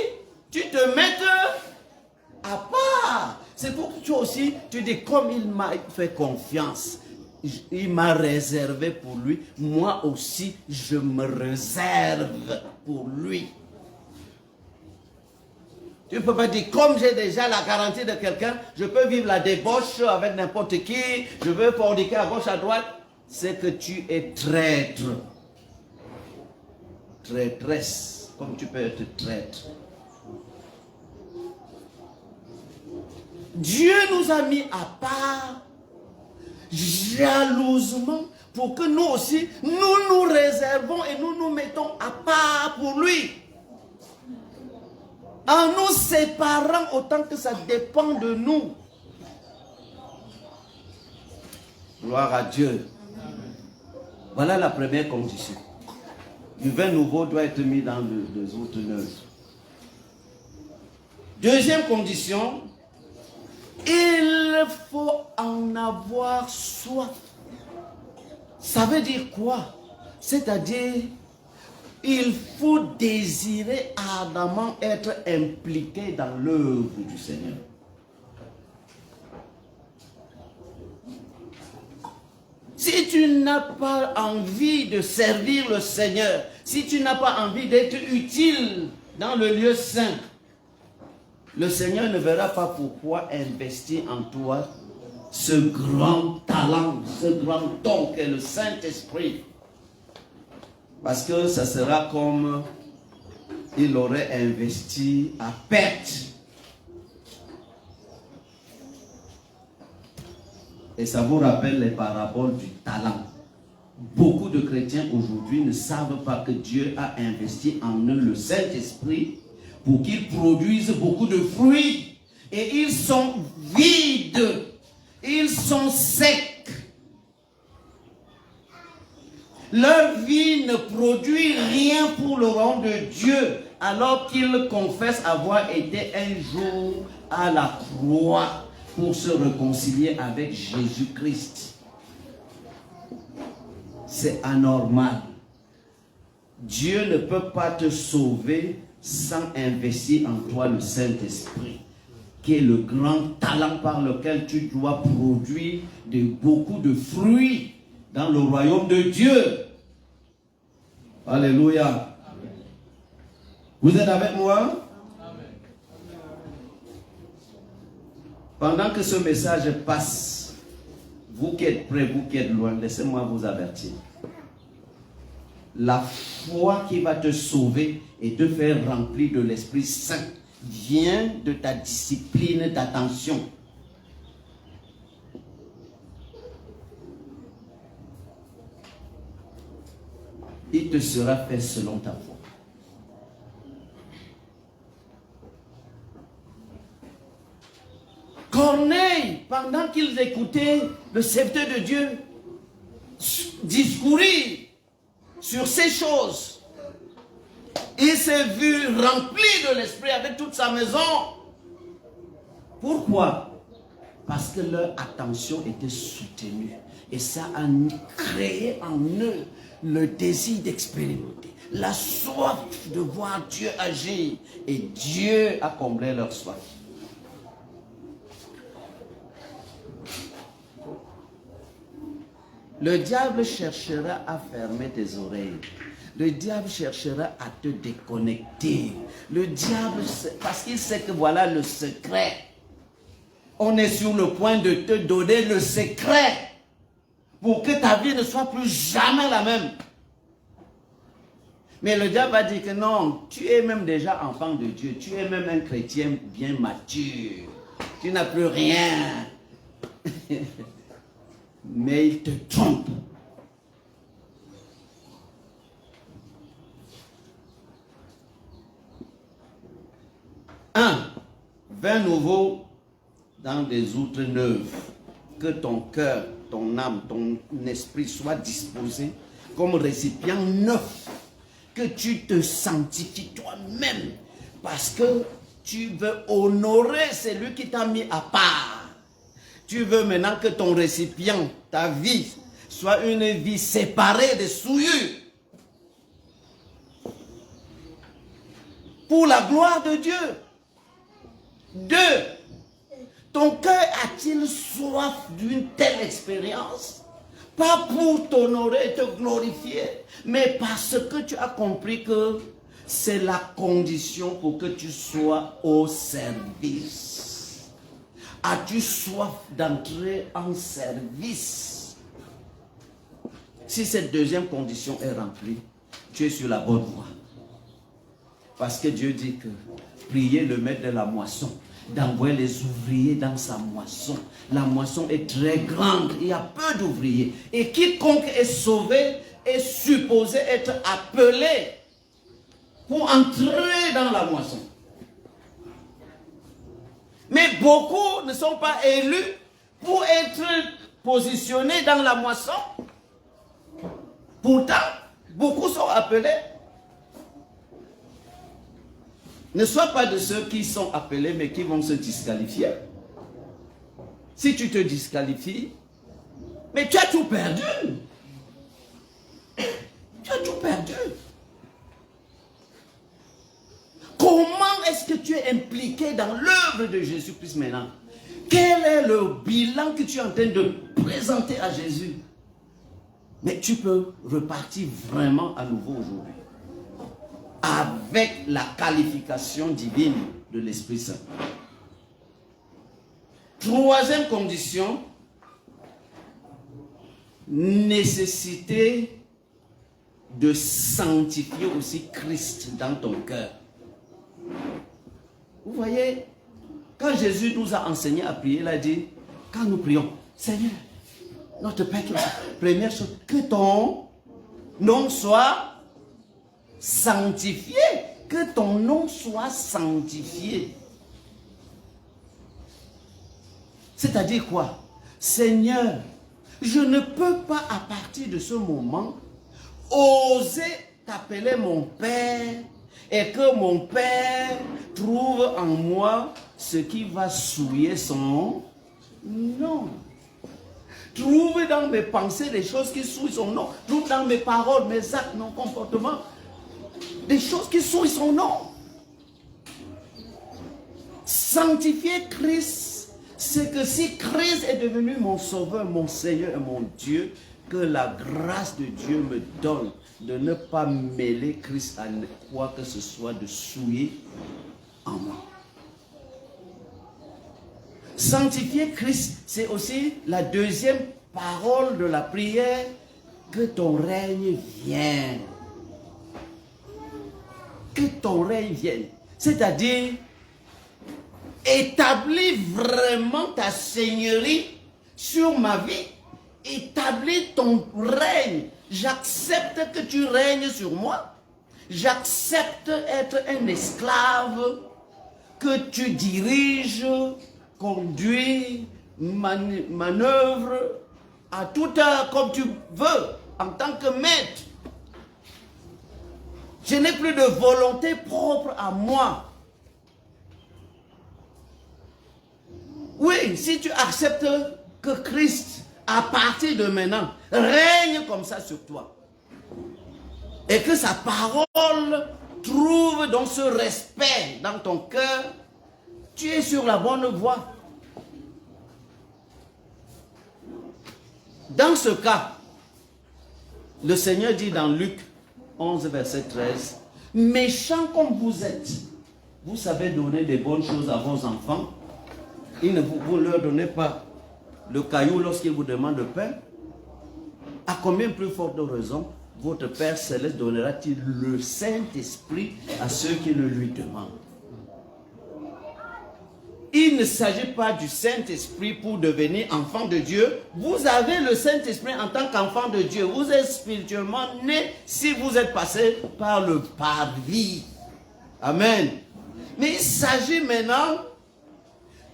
tu te mettes à part. C'est pour que toi aussi, tu dis, comme il m'a fait confiance, il m'a réservé pour lui, moi aussi, je me réserve pour lui. Tu ne peux pas dire, comme j'ai déjà la garantie de quelqu'un, je peux vivre la débauche avec n'importe qui, je veux forniquer à gauche, à droite. C'est que tu es traître. Traîtresse, comme tu peux être traître. Dieu nous a mis à part jalousement pour que nous aussi, nous nous réservons et nous nous mettons à part pour lui. En nous séparant autant que ça dépend de nous. Gloire à Dieu. Voilà la première condition. Du vin nouveau doit être mis dans les autres neuves. Deuxième condition, il faut en avoir soif. Ça veut dire quoi? C'est-à-dire, il faut désirer ardemment être impliqué dans l'œuvre du Seigneur. Si tu n'as pas envie de servir le Seigneur, si tu n'as pas envie d'être utile dans le lieu saint, le Seigneur ne verra pas pourquoi investir en toi ce grand talent, ce grand don qu'est le Saint-Esprit. Parce que ça sera comme il aurait investi à perte. Et ça vous rappelle les paraboles du talent. Beaucoup de chrétiens aujourd'hui ne savent pas que Dieu a investi en eux le Saint-Esprit pour qu'ils produisent beaucoup de fruits. Et ils sont vides. Ils sont secs. Leur vie ne produit rien pour le royaume de Dieu, alors qu'ils confessent avoir été un jour à la croix pour se réconcilier avec Jésus-Christ. C'est anormal. Dieu ne peut pas te sauver sans investir en toi le Saint-Esprit, qui est le grand talent par lequel tu dois produire beaucoup de fruits dans le royaume de Dieu. Alléluia. Vous êtes avec moi? Pendant que ce message passe, vous qui êtes près, vous qui êtes loin, laissez-moi vous avertir. La foi qui va te sauver et te faire remplir de l'Esprit Saint vient de ta discipline d'attention. Il te sera fait selon ta foi. pendant qu'ils écoutaient le serviteur de Dieu discourir sur ces choses, il s'est vu rempli de l'esprit avec toute sa maison. Pourquoi? Parce que leur attention était soutenue. Et ça a créé en eux le désir d'expérimenter, la soif de voir Dieu agir. Et Dieu a comblé leur soif. Le diable cherchera à fermer tes oreilles. Le diable cherchera à te déconnecter. Le diable, parce qu'il sait que voilà le secret. On est sur le point de te donner le secret pour que ta vie ne soit plus jamais la même. Mais le diable va dire que non, tu es même déjà enfant de Dieu. Tu es même un chrétien bien mature. Tu n'as plus rien. Mais il te trompe. Vin nouveau dans des outres neuves. Que ton cœur, ton âme, ton esprit soient disposés comme récipient neuf. Que tu te sanctifies toi-même. Parce que tu veux honorer celui qui t'a mis à part. Tu veux maintenant que ton récipient, ta vie, soit une vie séparée des souillures. Pour la gloire de Dieu. 2. Ton cœur a-t-il soif d'une telle expérience? Pas pour t'honorer et te glorifier, mais parce que tu as compris que c'est la condition pour que tu sois au service. As-tu soif d'entrer en service? Si cette deuxième condition est remplie, tu es sur la bonne voie. Parce que Dieu dit que priez le maître de la moisson, d'envoyer les ouvriers dans sa moisson. La moisson est très grande, il y a peu d'ouvriers. Et quiconque est sauvé est supposé être appelé pour entrer dans la moisson. Mais beaucoup ne sont pas élus pour être positionnés dans la moisson. Pourtant, beaucoup sont appelés. Ne sois pas de ceux qui sont appelés mais qui vont se disqualifier. Si tu te disqualifies, mais tu as tout perdu. Tu as tout perdu. Comment est-ce que tu es impliqué dans l'œuvre de Jésus-Christ maintenant? Quel est le bilan que tu es en train de présenter à Jésus? Mais tu peux repartir vraiment à nouveau aujourd'hui. Avec la qualification divine de l'Esprit Saint. Troisième condition, nécessité de sanctifier aussi Christ dans ton cœur. Vous voyez, quand Jésus nous a enseigné à prier, il a dit, quand nous prions, Seigneur, notre Père, première chose, que ton nom soit sanctifié, que ton nom soit sanctifié. C'est-à-dire quoi? Seigneur, je ne peux pas à partir de ce moment oser t'appeler mon Père et que mon Père trouve en moi ce qui va souiller son nom. Trouve dans mes pensées des choses qui souillent son nom. Trouve dans mes paroles, mes actes, mon comportement, des choses qui souillent son nom. Sanctifier Christ, c'est que si Christ est devenu mon sauveur, mon Seigneur et mon Dieu, que la grâce de Dieu me donne de ne pas mêler Christ à quoi que ce soit de souiller en moi. Sanctifier Christ, c'est aussi la deuxième parole de la prière, que ton règne vienne. Que ton règne vienne. C'est-à-dire, établis vraiment ta seigneurie sur ma vie. Établis ton règne. J'accepte que tu règnes sur moi. J'accepte être un esclave que tu diriges, conduis, manœuvres à toute heure comme tu veux en tant que maître. Je n'ai plus de volonté propre à moi. Oui, si tu acceptes que Christ, à partir de maintenant, règne comme ça sur toi, et que sa parole trouve donc ce respect dans ton cœur, tu es sur la bonne voie. Dans ce cas, le Seigneur dit dans Luc 11, verset 13, « Méchants comme vous êtes, vous savez donner des bonnes choses à vos enfants, et vous ne leur donnez pas le caillou lorsqu'ils vous demandent le pain. À combien plus forte raison votre Père Céleste donnera-t-il le Saint-Esprit à ceux qui le lui demandent? » Il ne s'agit pas du Saint-Esprit pour devenir enfant de Dieu. Vous avez le Saint-Esprit en tant qu'enfant de Dieu. Vous êtes spirituellement né si vous êtes passé par le parvis. Amen. Mais il s'agit maintenant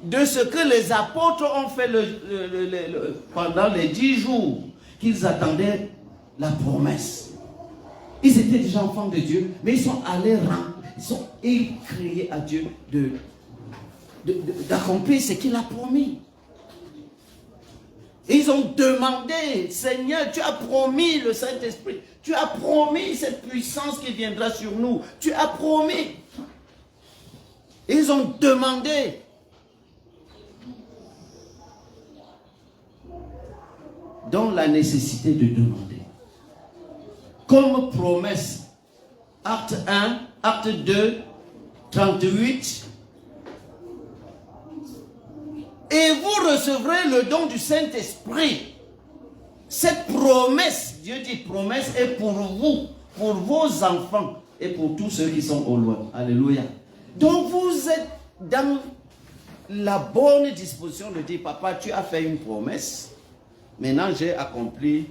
de ce que les apôtres ont fait pendant les 10 jours qu'ils attendaient la promesse. Ils étaient déjà enfants de Dieu, mais ils sont allés ils criaient à Dieu d'accomplir ce qu'il a promis. Et ils ont demandé, Seigneur, tu as promis le Saint-Esprit, tu as promis cette puissance qui viendra sur nous, tu as promis. Et ils ont demandé. Donc la nécessité de demander. Comme promesse, acte 1, acte 2, 38. Et vous recevrez le don du Saint-Esprit. Cette promesse, Dieu dit promesse, est pour vous, pour vos enfants et pour tous ceux qui sont au loin. Alléluia. Donc vous êtes dans la bonne disposition de dire, papa, tu as fait une promesse. Maintenant, j'ai accompli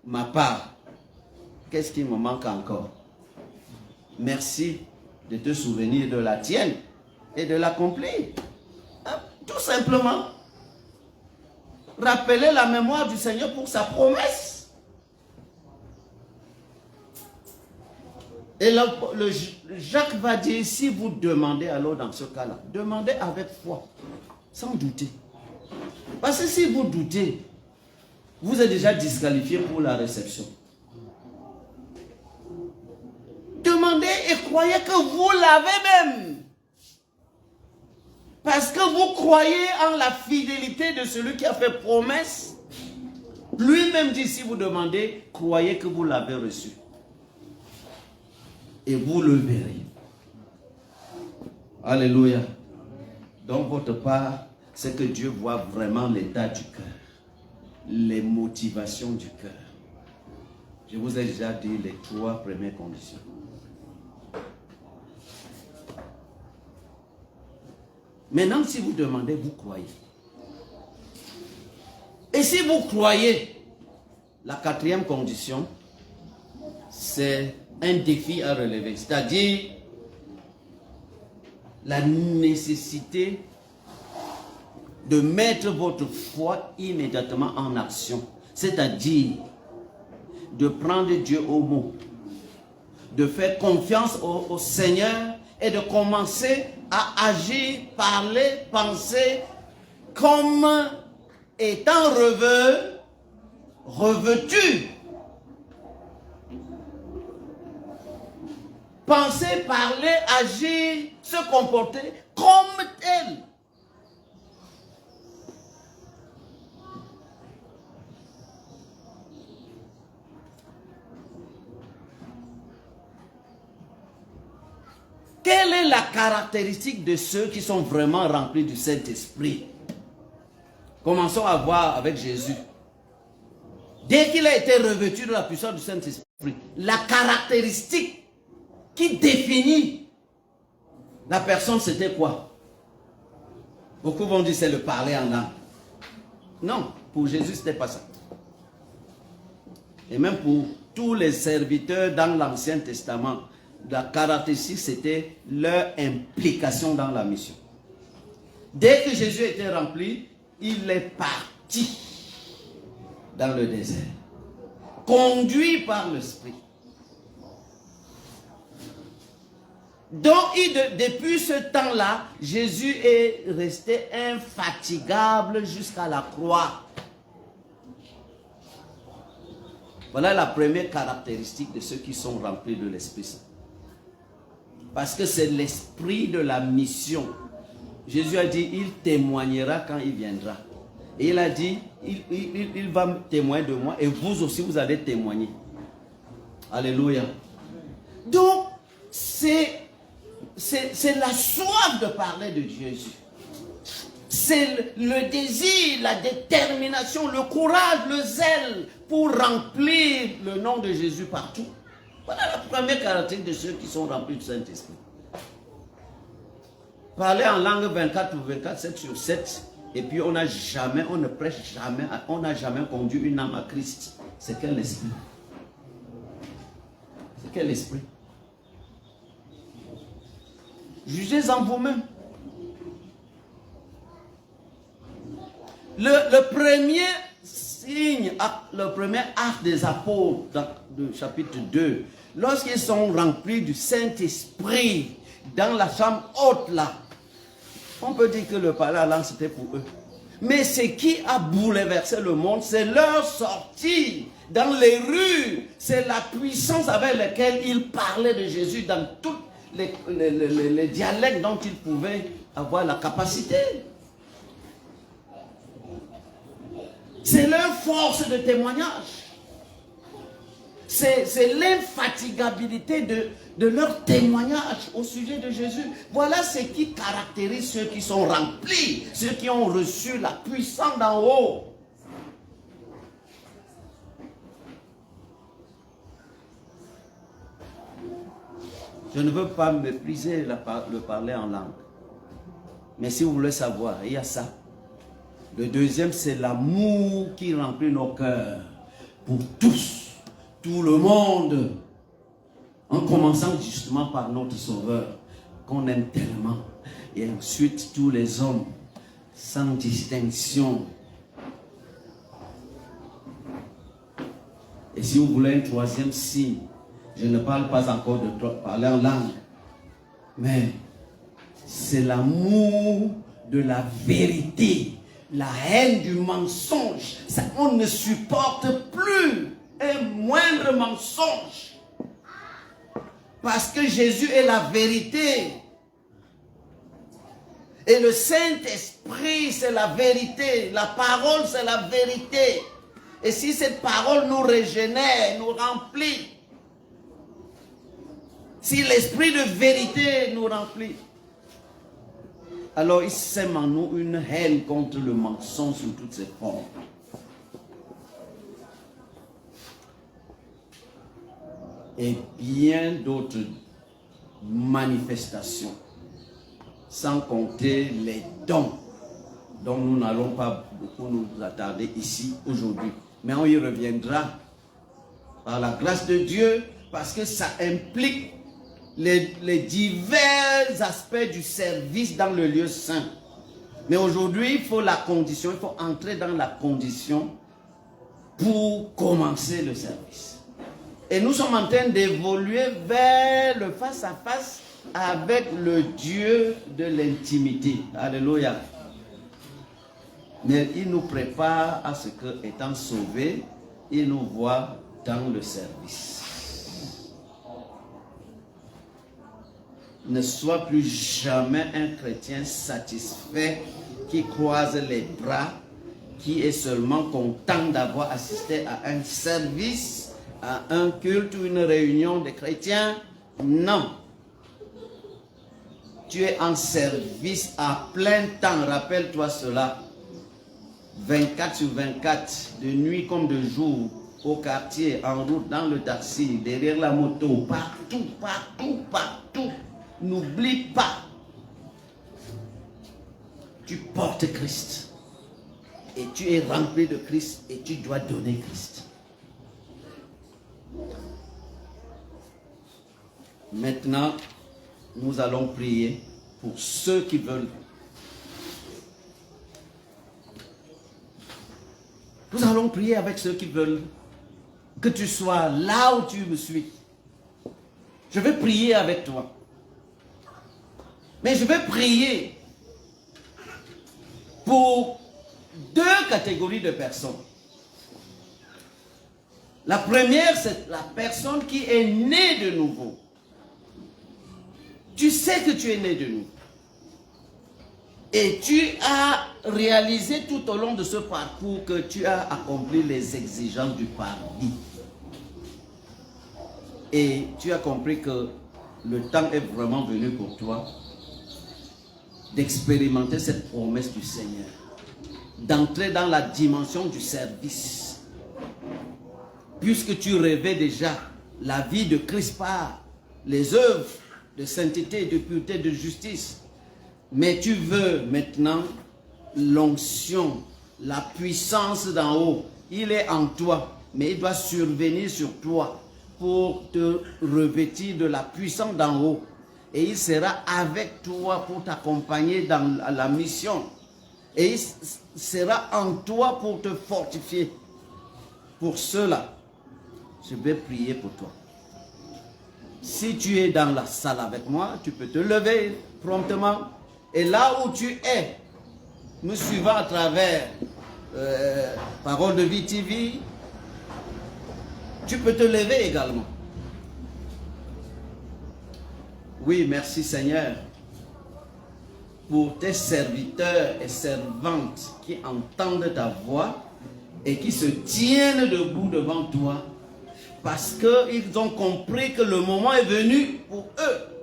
ma part. Qu'est-ce qui me manque encore? Merci de te souvenir de la tienne et de l'accomplir. Tout simplement. Rappeler la mémoire du Seigneur pour sa promesse. Et Jacques va dire, si vous demandez alors dans ce cas-là, demandez avec foi, sans douter. Parce que si vous doutez, vous êtes déjà disqualifié pour la réception. Demandez et croyez que vous l'avez même. Parce que vous croyez en la fidélité de celui qui a fait promesse. Lui-même dit, si vous demandez, croyez que vous l'avez reçu. Et vous le verrez. Alléluia. Donc votre part, c'est que Dieu voit vraiment l'état du cœur. Les motivations du cœur. Je vous ai déjà dit les 3 premières conditions. Maintenant, si vous demandez, vous croyez. Et si vous croyez, la 4e condition, c'est un défi à relever. C'est-à-dire la nécessité de mettre votre foi immédiatement en action. C'est-à-dire de prendre Dieu au mot. De faire confiance au Seigneur et de commencer à agir, parler, penser comme étant revêtu. Penser, parler, agir, se comporter comme tel. Quelle est la caractéristique de ceux qui sont vraiment remplis du Saint-Esprit? Commençons à voir avec Jésus. Dès qu'il a été revêtu de la puissance du Saint-Esprit, la caractéristique qui définit la personne, c'était quoi? Beaucoup vont dire c'est le parler en langue. Non, pour Jésus, ce n'était pas ça. Et même pour tous les serviteurs dans l'Ancien Testament, la caractéristique, c'était leur implication dans la mission. Dès que Jésus était rempli, il est parti dans le désert, conduit par l'Esprit. Donc, depuis ce temps-là, Jésus est resté infatigable jusqu'à la croix. Voilà la première caractéristique de ceux qui sont remplis de l'Esprit Saint. Parce que c'est l'esprit de la mission. Jésus a dit, il témoignera quand il viendra. Et il a dit, il va témoigner de moi et vous aussi, vous allez témoigner. Alléluia. Donc, c'est la soif de parler de Jésus. C'est le désir, la détermination, le courage, le zèle pour remplir le nom de Jésus partout. Voilà la première caractéristique de ceux qui sont remplis du Saint-Esprit. Parler en langue 24 ou 24, 7 sur 7, et puis on ne prêche jamais, on n'a jamais conduit une âme à Christ. C'est quel esprit? C'est quel esprit? Jugez-en vous-même. Le premier signe, le premier acte des apôtres, dans le chapitre 2, lorsqu'ils sont remplis du Saint-Esprit, dans la chambre haute là, on peut dire que le parler en langue c'était pour eux. Mais ce qui a bouleversé le monde, c'est leur sortie dans les rues. C'est la puissance avec laquelle ils parlaient de Jésus dans tous les dialectes dont ils pouvaient avoir la capacité. C'est leur force de témoignage. C'est l'infatigabilité de leur témoignage au sujet de Jésus. Voilà ce qui caractérise ceux qui sont remplis, ceux qui ont reçu la puissance d'en haut. Je ne veux pas mépriser le parler en langue. Mais si vous voulez savoir, il y a ça. Le deuxième, c'est l'amour qui remplit nos cœurs pour tous, tout le monde. En commençant justement par notre Sauveur, qu'on aime tellement. Et ensuite, tous les hommes, sans distinction. Et si vous voulez un troisième signe, je ne parle pas encore de parler en langue, mais c'est l'amour de la vérité, la haine du mensonge. Ça, on ne supporte plus un moindre mensonge. Parce que Jésus est la vérité. Et le Saint-Esprit, c'est la vérité. La parole, c'est la vérité. Et si cette parole nous régénère, nous remplit, si l'esprit de vérité nous remplit, alors il sème en nous une haine contre le mensonge sous toutes ses formes. Et bien d'autres manifestations, sans compter les dons dont nous n'allons pas beaucoup nous attarder ici aujourd'hui. Mais on y reviendra par la grâce de Dieu, parce que ça implique les divers aspects du service dans le lieu saint. Mais aujourd'hui, il faut la condition, il faut entrer dans la condition pour commencer le service. Et nous sommes en train d'évoluer vers le face-à-face avec le Dieu de l'intimité. Alléluia. Mais il nous prépare à ce que, étant sauvés, il nous voit dans le service. Ne sois plus jamais un chrétien satisfait qui croise les bras, qui est seulement content d'avoir assisté à un service, à un culte ou une réunion de chrétiens. Non. Tu es en service à plein temps, rappelle-toi cela. 24 sur 24, de nuit comme de jour, au quartier, en route, dans le taxi, derrière la moto, partout, partout, partout. N'oublie pas, tu portes Christ et tu es rempli de Christ et tu dois donner Christ. Maintenant, nous allons prier pour ceux qui veulent Nous allons prier avec ceux qui veulent que tu sois là où tu me suis. Je vais prier avec toi. Mais je vais prier pour deux catégories de personnes. La première, c'est la personne qui est née de nouveau. Tu sais que tu es né de nouveau. Et tu as réalisé tout au long de ce parcours que tu as accompli les exigences du paradis. Et tu as compris que le temps est vraiment venu pour toi d'expérimenter cette promesse du Seigneur, d'entrer dans la dimension du service. Puisque tu rêvais déjà la vie de Christ par les œuvres de sainteté, de pureté, de justice, mais tu veux maintenant l'onction, la puissance d'en haut. Il est en toi, mais il doit survenir sur toi pour te revêtir de la puissance d'en haut. Et il sera avec toi pour t'accompagner dans la mission. Et il sera en toi pour te fortifier. Pour cela, je vais prier pour toi. Si tu es dans la salle avec moi, tu peux te lever promptement. Et là où tu es, me suivant à travers Parole de Vie TV, tu peux te lever également. Oui, merci Seigneur pour tes serviteurs et servantes qui entendent ta voix et qui se tiennent debout devant toi parce qu'ils ont compris que le moment est venu pour eux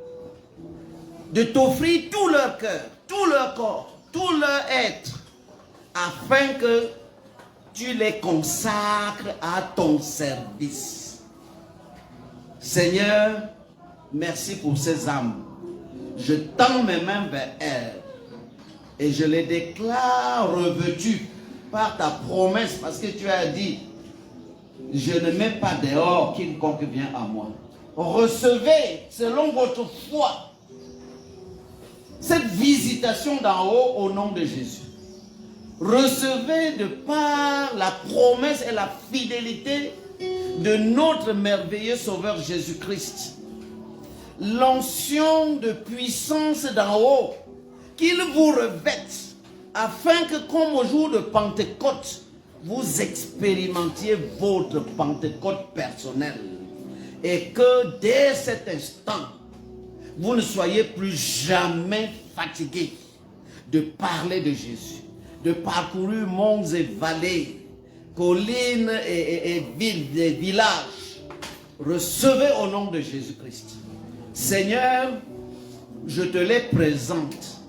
de t'offrir tout leur cœur, tout leur corps, tout leur être afin que tu les consacres à ton service. Seigneur, merci pour ces âmes. Je tends mes mains vers elles et je les déclare revêtues par ta promesse parce que tu as dit, je ne mets pas dehors quiconque vient à moi. Recevez selon votre foi cette visitation d'en haut au nom de Jésus. Recevez de par la promesse et la fidélité de notre merveilleux Sauveur Jésus-Christ l'onction de puissance d'en haut, qu'il vous revête, afin que comme au jour de Pentecôte, vous expérimentiez votre Pentecôte personnelle, et que dès cet instant, vous ne soyez plus jamais fatigué de parler de Jésus, de parcourir monts et vallées, collines et villes, et villages. Recevez au nom de Jésus-Christ. Seigneur, je te les présente,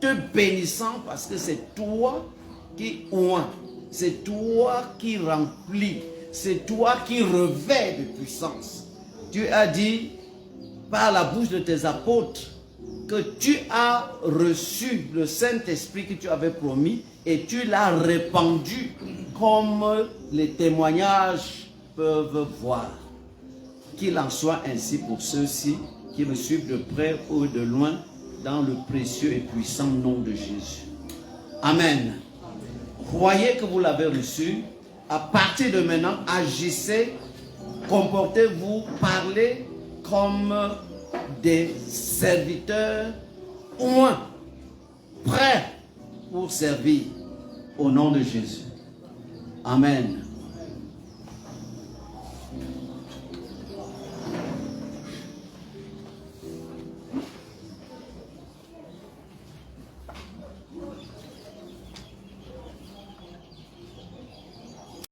te bénissant parce que c'est toi qui oins, c'est toi qui remplis, c'est toi qui revêt de puissance. Tu as dit par la bouche de tes apôtres que tu as reçu le Saint-Esprit que tu avais promis et tu l'as répandu comme les témoignages peuvent voir. Qu'il en soit ainsi pour ceux-ci qui me suivent de près ou de loin dans le précieux et puissant nom de Jésus. Amen. Croyez que vous l'avez reçu. À partir de maintenant, agissez, comportez-vous, parlez comme des serviteurs oints, prêts pour servir au nom de Jésus. Amen.